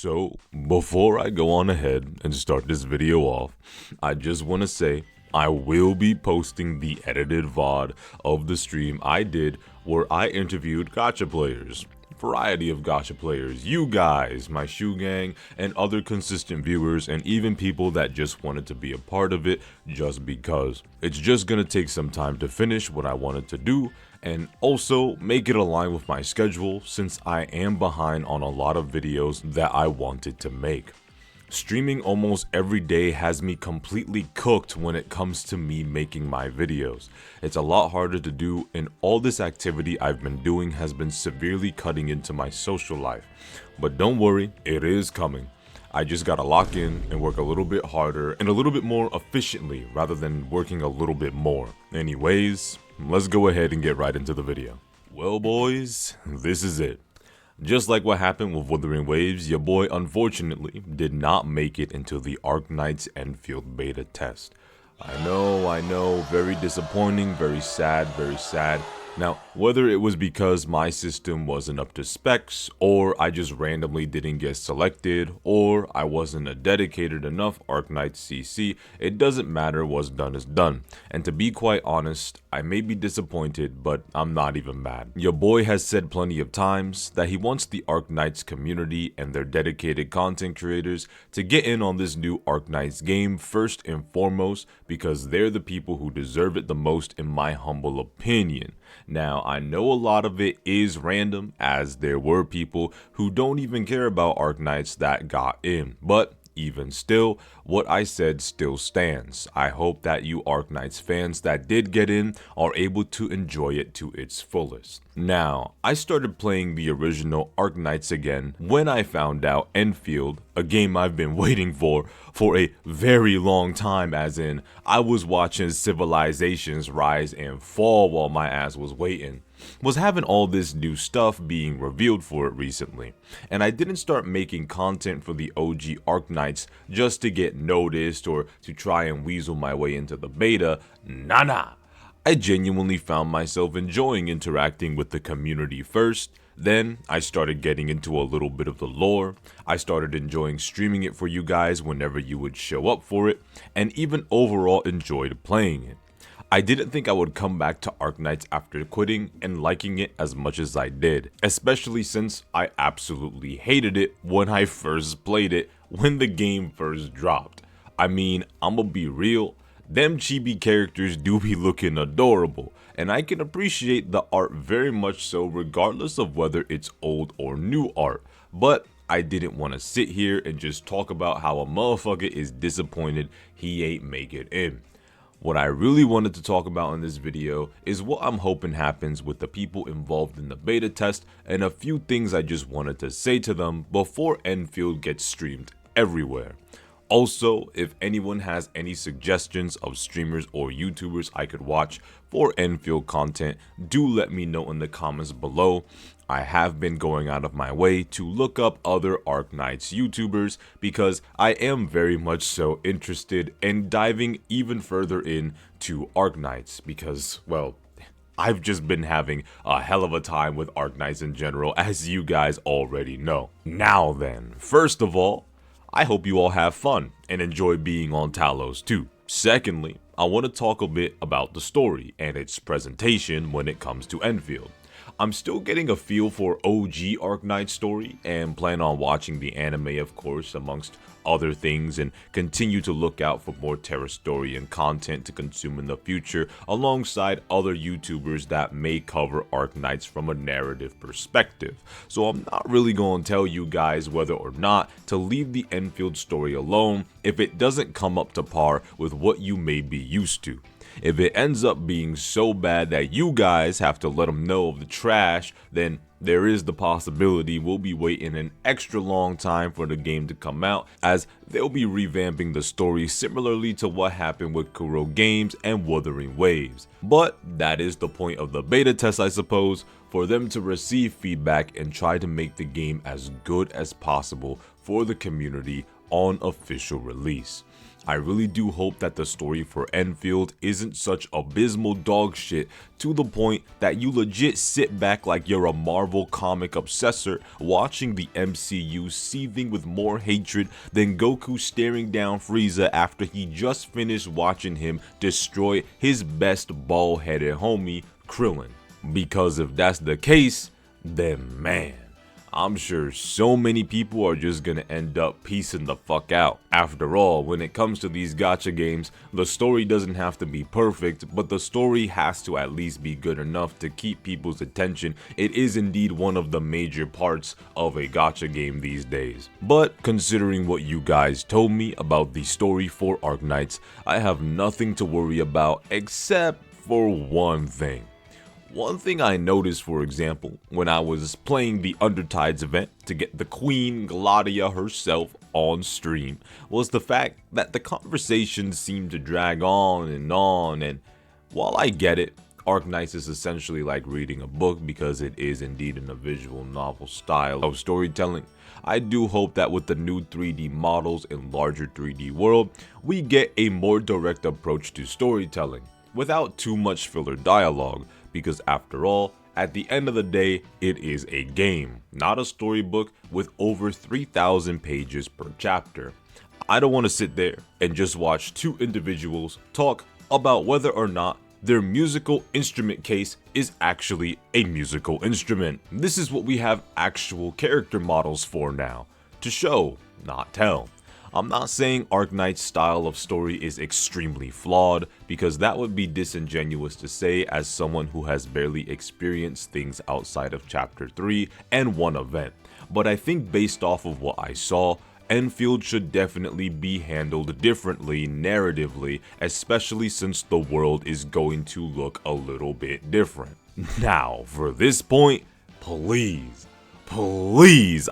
So, before I go on ahead and start this video off, I just want to say I will be posting the edited VOD of the stream I did where I interviewed gacha players. Variety of gacha players, you guys, my shoe gang, and other consistent viewers, and even people that just wanted to be a part of it just because. It's just gonna take some time to finish what I wanted to do, and also make it align with my schedule since I am behind on a lot of videos that I wanted to make. Streaming almost every day has me completely cooked when it comes to me making my videos. It's a lot harder to do, and all this activity I've been doing has been severely cutting into my social life. But don't worry, it is coming. I just gotta lock in and work a little bit harder and a little bit more efficiently rather than working a little bit more. Anyways, let's go ahead and get right into the video. Well boys, this is it. Just like what happened with Wuthering Waves, your boy unfortunately did not make it into the Arknights Endfield beta test. I know, very disappointing, very sad, very sad. Now, whether it was because my system wasn't up to specs, or I just randomly didn't get selected, or I wasn't a dedicated enough Arknights CC, it doesn't matter, what's done is done. And to be quite honest, I may be disappointed, but I'm not even mad. Your boy has said plenty of times that he wants the Arknights community and their dedicated content creators to get in on this new Arknights game first and foremost because they're the people who deserve it the most in my humble opinion. Now, I know a lot of it is random, as there were people who don't even care about Arknights that got in, but even still, what I said still stands. I hope that you Arknights fans that did get in are able to enjoy it to its fullest. Now, I started playing the original Arknights again when I found out Endfield, a game I've been waiting for a very long time, as in I was watching civilizations rise and fall while my ass was waiting, was having all this new stuff being revealed for it recently, and I didn't start making content for the OG Arknights just to get noticed or to try and weasel my way into the beta. Nah. I genuinely found myself enjoying interacting with the community first. Then I started getting into a little bit of the lore. I started enjoying streaming it for you guys whenever you would show up for it, and even overall enjoyed playing it. I didn't think I would come back to Arknights after quitting and liking it as much as I did, especially since I absolutely hated it when I first played it when the game first dropped. I mean, I'ma be real, them chibi characters do be looking adorable, and I can appreciate the art very much so regardless of whether it's old or new art, but I didn't want to sit here and just talk about how a motherfucker is disappointed he ain't make it in. What I really wanted to talk about in this video is what I'm hoping happens with the people involved in the beta test and a few things I just wanted to say to them before Endfield gets streamed everywhere. Also, if anyone has any suggestions of streamers or YouTubers I could watch for Endfield content, do let me know in the comments below. I have been going out of my way to look up other Arknights YouTubers because I am very much so interested in diving even further into Arknights because, well, I've just been having a hell of a time with Arknights in general, as you guys already know. Now then, first of all, I hope you all have fun and enjoy being on Talos too. Secondly, I want to talk a bit about the story and its presentation when it comes to Endfield. I'm still getting a feel for OG Arknights story and plan on watching the anime, of course, amongst other things, and continue to look out for more Terrastorian content to consume in the future alongside other YouTubers that may cover Arknights from a narrative perspective. So I'm not really going to tell you guys whether or not to leave the Endfield story alone if it doesn't come up to par with what you may be used to. If it ends up being so bad that you guys have to let them know of the trash, then there is the possibility we'll be waiting an extra long time for the game to come out, as they'll be revamping the story similarly to what happened with Kuro Games and Wuthering Waves. But that is the point of the beta test, I suppose, for them to receive feedback and try to make the game as good as possible for the community on official release. I really do hope that the story for Endfield isn't such abysmal dog shit to the point that you legit sit back like you're a Marvel comic obsessor watching the MCU seething with more hatred than Goku staring down Frieza after he just finished watching him destroy his best bald-headed homie, Krillin. Because if that's the case, then man, I'm sure so many people are just gonna end up piecing the fuck out. After all, when it comes to these gacha games, the story doesn't have to be perfect, but the story has to at least be good enough to keep people's attention. It is indeed one of the major parts of a gacha game these days. But considering what you guys told me about the story for Arknights, I have nothing to worry about except for one thing. One thing I noticed, for example, when I was playing the Undertides event to get the Queen Gladia herself on stream, was the fact that the conversations seemed to drag on, and while I get it, Arknights is essentially like reading a book because it is indeed in a visual novel style of storytelling. I do hope that with the new 3D models and larger 3D world, we get a more direct approach to storytelling, without too much filler dialogue, because after all, at the end of the day, it is a game, not a storybook with over 3,000 pages per chapter. I don't want to sit there and just watch two individuals talk about whether or not their musical instrument case is actually a musical instrument. This is what we have actual character models for now, to show, not tell. I'm not saying Arknights' style of story is extremely flawed, because that would be disingenuous to say as someone who has barely experienced things outside of Chapter 3 and one event, but I think based off of what I saw, Endfield should definitely be handled differently narratively, especially since the world is going to look a little bit different. Now, for this point, please,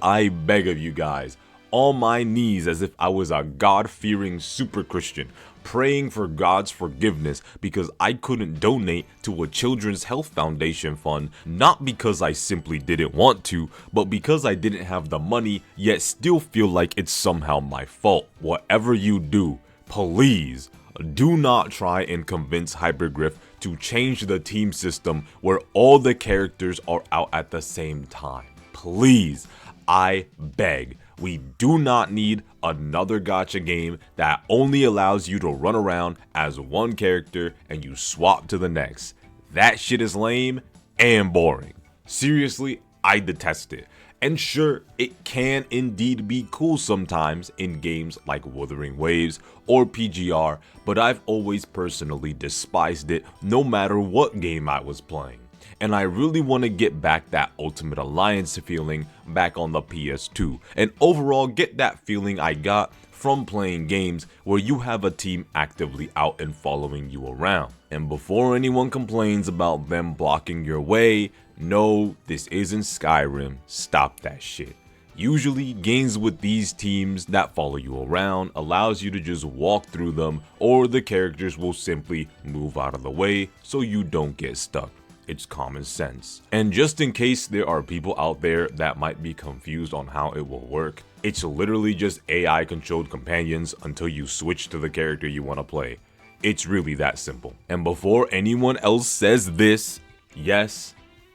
I beg of you guys, on my knees as if I was a God-fearing super Christian, praying for God's forgiveness because I couldn't donate to a children's health foundation fund, not because I simply didn't want to, but because I didn't have the money, yet still feel like it's somehow my fault. Whatever you do, please do not try and convince Hypergriff to change the team system where all the characters are out at the same time. Please, I beg. We do not need another gacha game that only allows you to run around as one character and you swap to the next. That shit is lame and boring. Seriously, I detest it. And sure, it can indeed be cool sometimes in games like Wuthering Waves or PGR, but I've always personally despised it no matter what game I was playing. And I really want to get back that Ultimate Alliance feeling back on the PS2, and overall get that feeling I got from playing games where you have a team actively out and following you around. And before anyone complains about them blocking your way, no, this isn't Skyrim, stop that shit. Usually, games with these teams that follow you around allows you to just walk through them, or the characters will simply move out of the way so you don't get stuck. It's common sense. And just in case there are people out there that might be confused on how it will work, it's literally just AI controlled companions until you switch to the character you want to play. It's really that simple. And before anyone else says this, yes,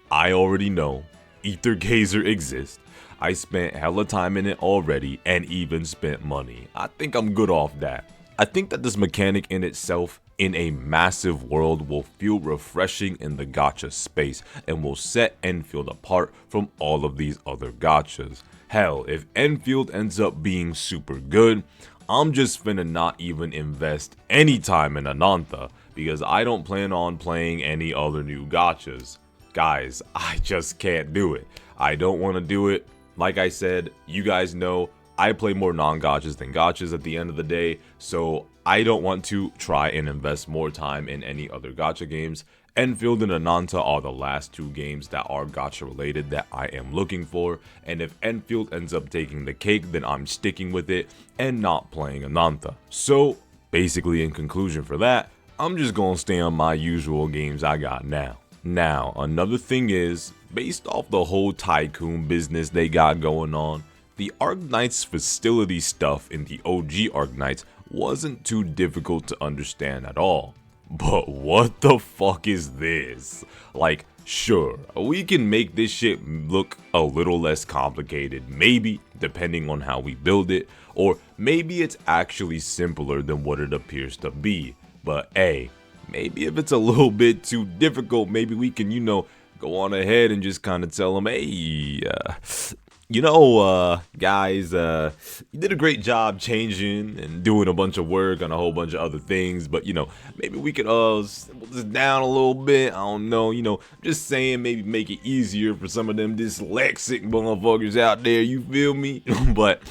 I already know Ether Gazer exists. I spent hella time in it already and even spent money. I think I'm good off that. I think that this mechanic in itself in a massive world will feel refreshing in the gacha space and will set Endfield apart from all of these other gachas. Hell, if Endfield ends up being super good, I'm just finna not even invest any time in Anantha because I don't plan on playing any other new gachas. Guys, I just can't do it. I don't want to do it. Like I said, you guys know I play more non-gachas than gachas at the end of the day, so I don't want to try and invest more time in any other gacha games. Endfield and Anantha are the last two games that are gacha related that I am looking for, and if Endfield ends up taking the cake, then I'm sticking with it and not playing Anantha. So basically in conclusion for that, I'm just gonna stay on my usual games I got now. Now, another thing is, based off the whole tycoon business they got going on, the Arknights facility stuff in the OG Arknights wasn't too difficult to understand at all. But what the fuck is this? Like, sure, we can make this shit look a little less complicated, maybe, depending on how we build it, or maybe it's actually simpler than what it appears to be. But hey, maybe if it's a little bit too difficult, maybe we can, go on ahead and just kind of tell them, hey, guys, you did a great job changing and doing a bunch of work on a whole bunch of other things, but, maybe we could, simple this down a little bit. I don't know, just saying, maybe make it easier for some of them dyslexic motherfuckers out there, you feel me? But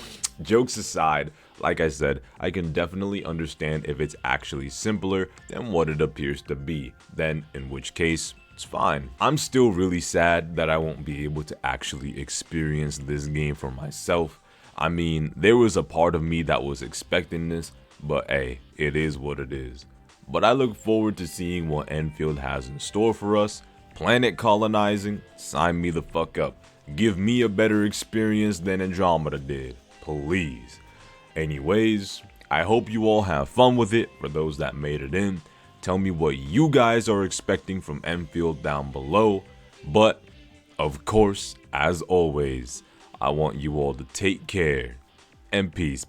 jokes aside, like I said, I can definitely understand if it's actually simpler than what it appears to be, then in which case, it's fine. I'm still really sad that I won't be able to actually experience this game for myself. I mean, there was a part of me that was expecting this, but hey, it is what it is. But I look forward to seeing what Endfield has in store for us. Planet colonizing, sign me the fuck up. Give me a better experience than Andromeda did, please. Anyways, I hope you all have fun with it for those that made it in. Tell me what you guys are expecting from Endfield down below. But, of course, as always, I want you all to take care and peace.